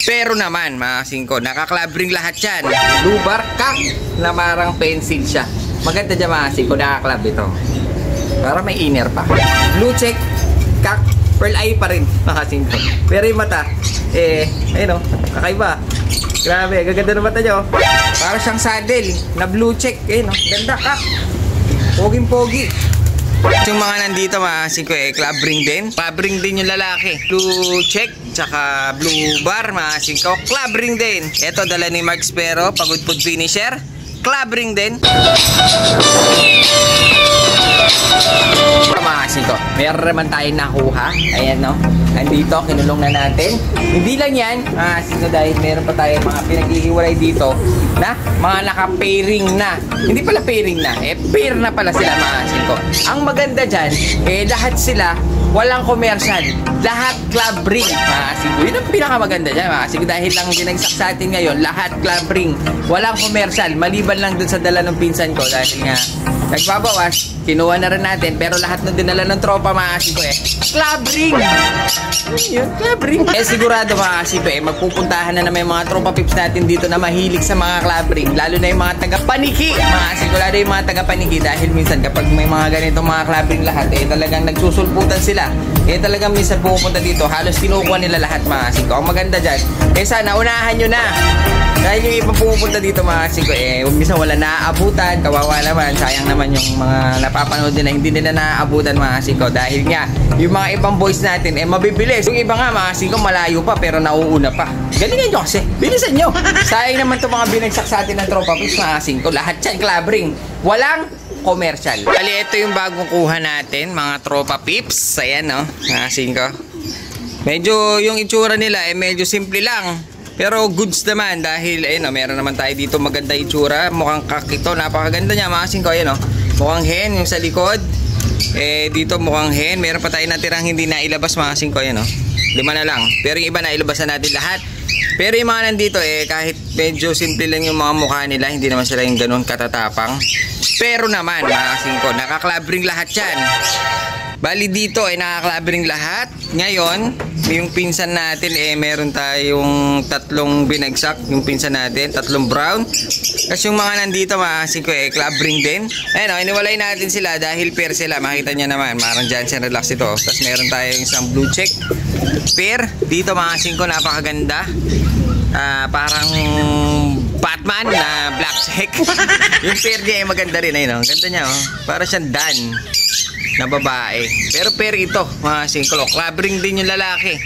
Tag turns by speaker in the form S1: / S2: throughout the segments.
S1: Pero naman mga singko, naka-club ring lahat yan. Blue bar cock na parang pencil siya. Maganda dyan mga singko, naka-club ito. Para may inner pa. Blue check, cock, pearl eye pa rin mga singko. Pero yung mata, ayun o, kakaiba. Grabe, gaganda ng mata nyo. Para siyang saddle na blue check. Ayun o, ganda cock. Poging-pogi. Yung mga nandito mga singko club ring din. Club ring din yung lalaki. Blue check, tsaka blue bar mga singko. Club ring din. Ito dala ni Mark Spero, pagudpud finisher. Club ring din. Mga singko, meron naman tayong nakuha. Ayan no. Nandito, kinulong na natin. Hindi lang yan, sino dahil meron pa tayong mga pinag-ihiwalay dito na mga naka-pairing na. Hindi pala pairing na, pair na pala sila mga singko. Ang maganda dyan, lahat sila walang commercial. Lahat club ring mga singko. Yun ang pinakamaganda dyan mga singko. Dahil lang dinagsak sa atin ngayon, lahat club ring. Walang commercial. Maliban lang dun sa dala ng pinsan ko. Dahil nga, nagbabawas, kinuha na rin natin. Pero lahat nung dinala ng tropa mga singko club ring. Yun, club ring. Sigurado mga singko magpupuntahan na may mga tropa pips natin dito na mahilig sa mga club ring. Lalo na yung mga taga-paniki. Mga singko, lalo yung mga taga-paniki. Dahil minsan kapag may mga ganitong mga club ring lahat, talagang nagsusulputan sila. Talagang minsan pupunta dito, halos kinukuha nila lahat mga singko. Ang maganda dyan, sana unahan nyo na. Dahil yung ibang pumupunta dito mga singko, minsan wala naaabutan, kawawa naman, sayang naman yung mga napapanood nila, hindi nila naaabutan mga singko. Dahil nga, yung mga ibang boys natin, mabibilis. Yung iba nga mga singko, malayo pa, pero nauuna pa. Galingan nyo kasi, bilisan nyo. Sayang naman itong mga binagsak sa atin ng tropa pips mga singko. Lahat yan club ring. Walang commercial. Bali, ito yung bagong kuha natin, mga tropa pips. Ayan, no, mga singko. Medyo, yung itsura nila, medyo simple lang. Pero goods naman dahil meron naman tayo dito maganda itsura. Mukhang kak ito, napakaganda niya mga singko. Ayan o, mukhang hen yung sa likod. Dito mukhang hen. Meron pa tayo natirang hindi na ilabas mga singko. Ayan o, 5 na lang. Pero yung iba na ilabas na natin lahat. Pero yung mga nandito kahit medyo simple lang yung mga mukha nila, hindi naman sila yung ganun katatapang. Pero naman mga singko, naka-club ring lahat yan. Bali dito naka-club ring lahat. Ngayon, yung pinsan natin meron tayong 3 binagsak. Yung pinsan natin, 3 brown. Kasi yung mga nandito mga singko club ring din. Ayun iniwalay natin sila dahil pair sila. Makita nyo naman, parang Jansen Relax ito. Tapos meron tayong isang blue check pair. Dito mga singko, napakaganda. Parang Batman na black check. Yung pair niya maganda rin. Ayun ganda niya para siyang Dan na babae. Pero pair ito mga singko. Club ring din yung lalaki.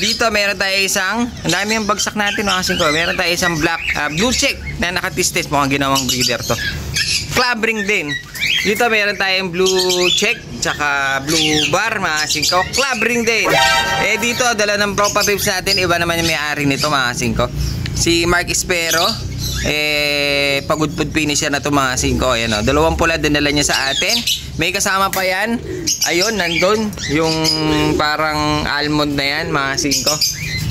S1: Dito meron tayo isang, ang dami yung bagsak natin mga singko. Meron tayo isang black blue check na nakatistis. Mukhang ginawang breeder to. Club ring din. Dito meron tayong blue check tsaka blue bar mga singko. Club ring din. Dito dala ng tropa pips natin. Iba naman yung may-ari nito mga singko. Si Mark Spero. Pagudpud finisher na ito mga singko. Ayan, 2 pula dinala niya sa atin. May kasama pa yan. Ayun, nandun yung parang almond na yan mga singko.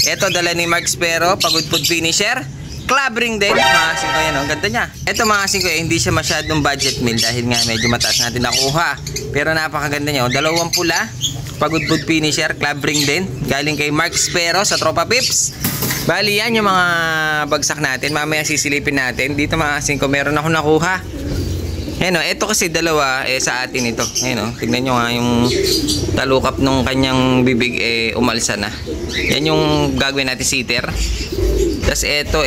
S1: Ito dala ni Mark Spero, pagudpud finisher. Club ring din mga singko. Ayan, ang ganda niya. Ito mga singko hindi siya masyadong budget meal dahil nga medyo mataas natin nakuha. Pero napakaganda niya 2 pula, pagudpud finisher, club ring din. Galing kay Mark Spero sa tropa pips. Bali yan yung mga bagsak natin. Mamaya sisilipin natin. Dito mga singko meron ako nakuha. Ayan ito kasi dalawa sa atin ito. Ayan tignan nyo nga yung talukap nung kanyang bibig umalsa na. Yan yung gagawin natin sitter. Tapos ito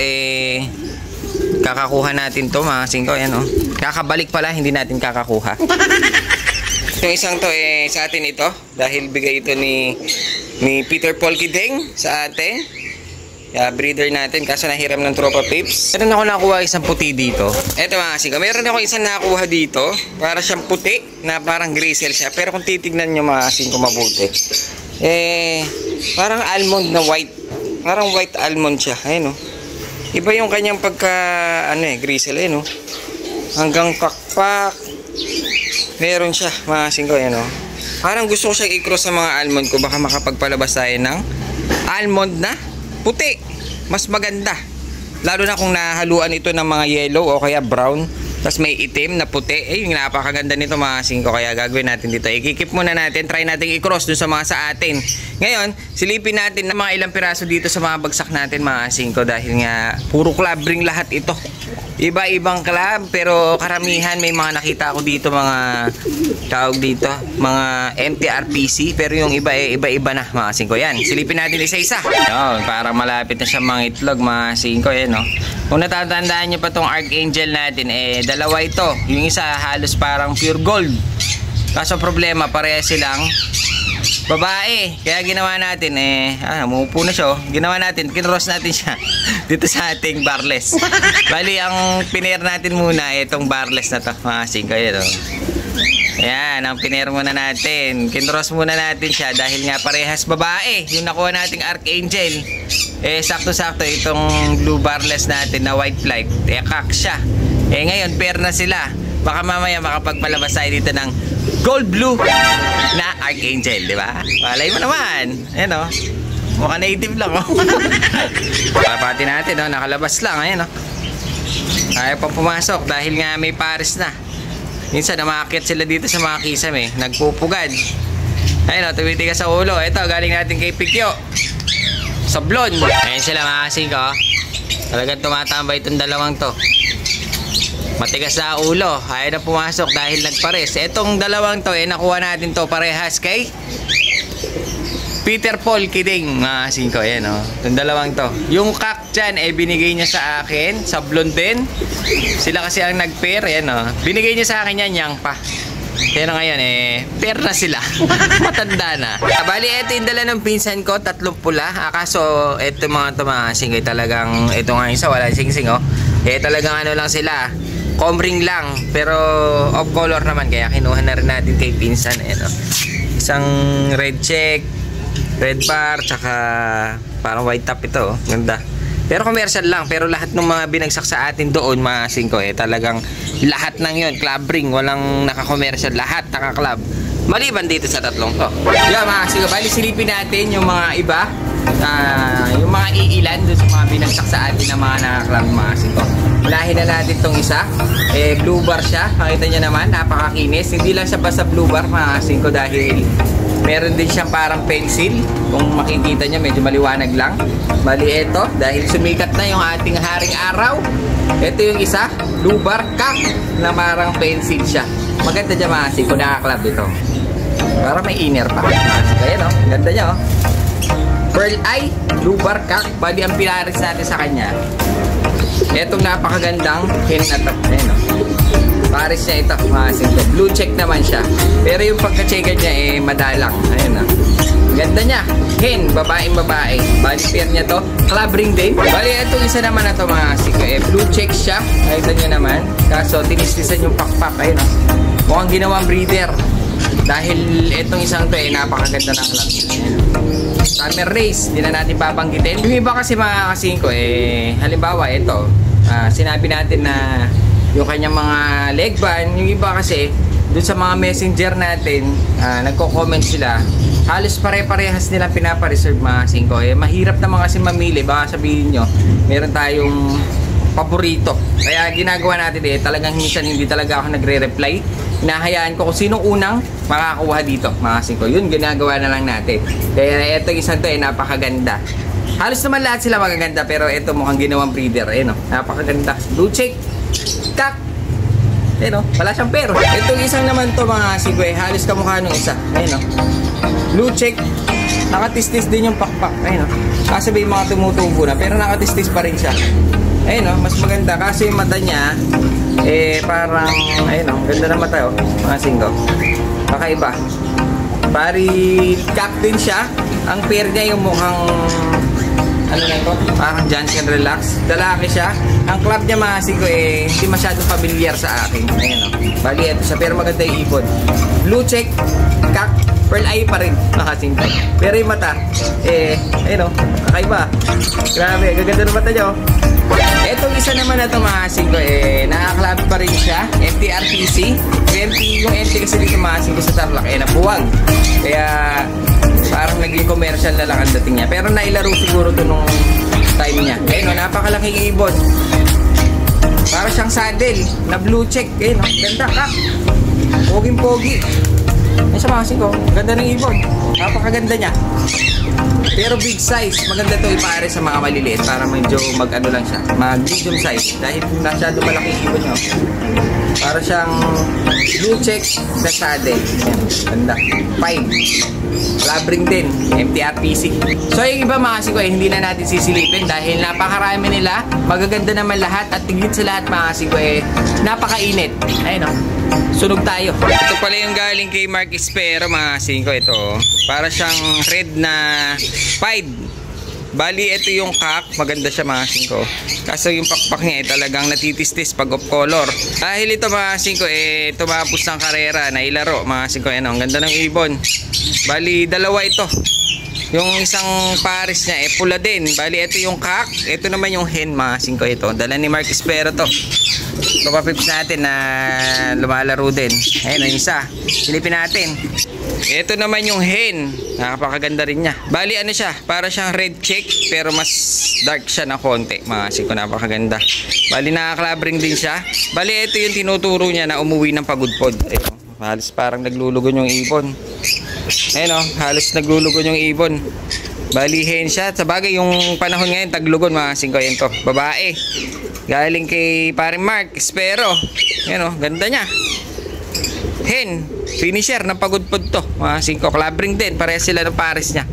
S1: kakakuha natin to mga singko. Ayan kakabalik pala, hindi natin kakakuha. Yung isang to sa atin ito. Dahil bigay ito ni Peter Paul Kideng sa atin. Breeder natin kaso nahiram ng tropa pips. Meron ako nakuha isang puti dito. Eto mga singko, meron ako isang nakuha dito. Para siyang puti na parang grizzle siya. Pero kung titignan nyo mga singko mabuti, parang almond na white. Parang white almond siya. Ayun iba yung kanyang pagka grizzle. Ayun hanggang pakpak meron siya mga singko. Ayun parang gusto ko siyang i-cross sa mga almond ko. Baka makapagpalabas tayo ng almond na puti, mas maganda lalo na kung nahaluan ito ng mga yellow o kaya brown. Tapos may itim na puti. Yung napakaganda nito mga singko. Kaya gagawin natin dito. Ikikip muna natin. Try natin i-cross dun sa mga sa atin. Ngayon, silipin natin na mga ilang piraso dito sa mga bagsak natin mga singko. Dahil nga, puro club ring lahat ito. Iba-ibang club. Pero karamihan may mga nakita ako dito mga tawag dito. Mga MTRPC. Pero yung iba-iba na mga singko. Yan. Silipin natin isa-isa. Yun, parang malapit na siya mga itlog mga singko. Yan, no? Kung natatandaan nyo pa tong Archangel natin, dalawa ito. Yung isa halos parang pure gold. Kaso problema, pareha silang babae. Kaya ginawa natin, umuupo na siya. Ginawa natin, kinross natin siya dito sa ating barless. Bali, ang pinair natin muna, itong barless na to. Mga singko, yun, ayan, ang pinair muna natin. Kinross muna natin siya dahil nga parehas babae. Yung nakuha nating Archangel. Sakto-sakto itong blue barless natin na white flight. Kak siya. Ngayon, pair na sila. Baka mamaya makapagpalabas tayo dito ng gold blue na Archangel, di ba? Malay mo naman. Ayan, mukha native lang, Papati natin, nakalabas lang. Ayan, ayaw pa pumasok dahil nga may pares na. Minsan namakit sila dito sa mga kisame, nagpupugad. Ayun, tumitigas sa ulo. Ito, galing natin kay Pikyo. Sablon. Ayun sila mga singko. Talagang tumatambay itong dalawang to. Matigas sa ulo. Ayaw na pumasok dahil nagpares. Itong dalawang to, nakuha natin to parehas kay Peter Paul Kiding. Mga singko, ayan, itong dalawang to. Yung kak dyan, binigay niya sa akin. Sablon din. Sila kasi ang nag-pair, ayan, binigay niya sa akin yan, yang pa. Pero ngayon, pair na sila. Matanda na. Bali, ito yung dala ng pinsan ko, 3 pula. Kaso, ito mga singay talagang, ito nga isa, wala sing-sing, talagang ano lang sila, comring lang. Pero, off color naman, kaya kinuha na rin natin kay pinsan, isang red check, red bar, tsaka parang white top ito, ganda. Pero commercial lang, pero lahat ng mga binagsak sa atin doon mga singko, talagang lahat ng yun, club ring, walang naka-commercial, lahat naka-club. Maliban dito sa tatlong to. Yan mga singko, bali silipin natin yung mga iba, yung mga iilan doon sa mga binagsak sa atin na mga naka-club mga singko. Unahin na natin tong isa, blue bar siya, makita nyo naman, napakakinis. Hindi lang siya basta blue bar mga singko dahil meron din siyang parang pencil. Kung makikita nyo, medyo maliwanag lang. Bali, ito, dahil sumikat na yung ating haring araw. Ito yung isa, blue bar kak, na parang pencil siya. Maganda dyan mga singko, nakaklab ito. Para may inner pa. Ayan, ganda niya, Pearl Eye, blue bar kak. Bali, ang pinaris natin sa kanya, etong napakagandang hen na top. Ayan, pares niya ito, mga singko. Blue check naman siya. Pero yung pagka-checker niya, madalang. Ayan, ganda niya. Hen, babaeng babae. Bali pair niya to. Club ring din. Bali, itong isa naman na to mga singko. Blue check siya. Ayun niyo naman. Kaso, tinislisan yung pakpak. Ayun, mukhang ginawang breeder. Dahil itong isang to, napakaganda ng club. Summer race. Hindi na natin babanggitin. Yung iba kasi mga kasingko, halimbawa, ito. Sinabi natin na yung kanyang mga leg band, yung iba kasi doon sa mga messenger natin, nagko-comment sila, halos pare-parehas nilang pinapareserve mga singko. Mahirap naman kasi mamili, baka sabihin nyo meron tayong paborito. Kaya ginagawa natin talagang minsan hindi talaga ako nagre-reply. Hinahayaan ko kung sinong unang makakuha dito mga singko. Yun, ginagawa na lang natin. Kaya ito isang to napakaganda. Halos naman lahat sila magaganda, pero ito mukhang ginawang breeder. Napakaganda. Blue check kak. Wala siyang pero. Itong isang naman to mga singko, halos kamukha nung isa. Blue check. Nakatistis din yung pakpak. Kasi may mga tumutubo na, pero nakatistis pa rin siya. Mas maganda kasi yung mata niya parang ganda ng mata mga singko. Kakaiba. Pari cap din siya. Ang pair niya yung mukhang ano na ito? Parang Johnson Relax. Lalaki siya. Ang club niya mga singko hindi masyadong familiar sa akin. Bali ito siya, pero maganda yung ibon. Blue check, kak, pearl eye pa rin mga singko. Pero yung mata kakaiba. Grabe, gaganda ng mata niya Etong isa naman na ito mga singko, nakaklab pa rin siya, MTRPC. Yung MT kasi dito mga singko sa Tarlac, nabuwag. Kaya parang naging commercial na lang ang dating niya. Pero nailaro siguro ito nung time niya. Napakalaking ibon. Para siyang saddle na blue check. Ayun, oh. Ganda ka. Poging-pogi. Ayun sa mga singko. Ganda ng ibon. Napakaganda niya. Pero big size. Maganda to ipare sa mga maliliit para medyo mag-ano lang siya. Mag-medium size. Dahil masyado malaki yung ibon nyo. Para siyang blue check na saddle. Ganda. 5. Labring din, MTRPC. So yung iba mga singko hindi na natin sisilipin dahil napakarami nila, magaganda naman lahat at tigit sa lahat mga singko napakainit. Ayun o, sunog tayo. Ito pala yung galing kay Mark Espero mga singko. Ito para siyang red na pied. Bali, ito yung cock. Maganda siya mga singko. Kaso yung pakpak niya talagang natitistis pag off color. Dahil ito mga singko tumapos ng karera na ilaro mga singko. Ano, ang ganda ng ibon. Bali, dalawa ito. Yung isang pares niya pula din. Bali, ito yung cock. Ito naman yung hen mga singko ito. Dala ni Mark Espero to. Papapips natin na lumalaro din. Ayun, yung isa. Silipin natin. Ito naman yung hen. Nakapakaganda rin niya. Bali, ano siya? Para siyang red check pero mas dark siya na konti. Mga singko, napakaganda. Bali, nakaklabring din siya. Bali, ito yung tinuturo niya na umuwi ng pagudpod. Ayun, halos parang naglulugon yung ibon. Ayun o, halos naglulugon yung ibon. Bali, hen siya. Sa bagay, yung panahon ngayon, taglugon mga singko. Yan to, babae. Galing kay paring Mark Espero. Ayun o, ganda niya. Hen, finisher ng pagudpod to mga singko. Klabring din, parehas sila ng pares niya.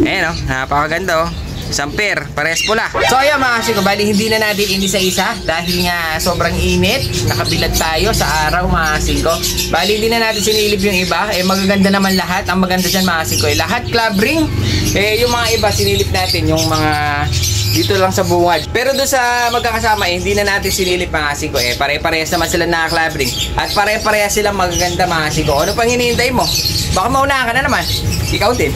S1: Ayan o, napakaganda o. Isang pair, parehas pula. So ayan mga singko, bali hindi na natin inisa-isa dahil nga sobrang init. Nakabilad tayo sa araw mga singko. Bali hindi na natin sinilip yung iba. Magaganda naman lahat. Ang maganda dyan mga singko lahat klabring. Yung mga iba sinilip natin yung mga dito lang sa bungad. Pero doon sa magkakasama hindi na natin sinilip mga singko. Pare-parehas naman sila nakaklabring. At pare-parehas silang magaganda mga singko. Ano pang hinihintay mo? Baka maunahan ka na naman. Ikaw din.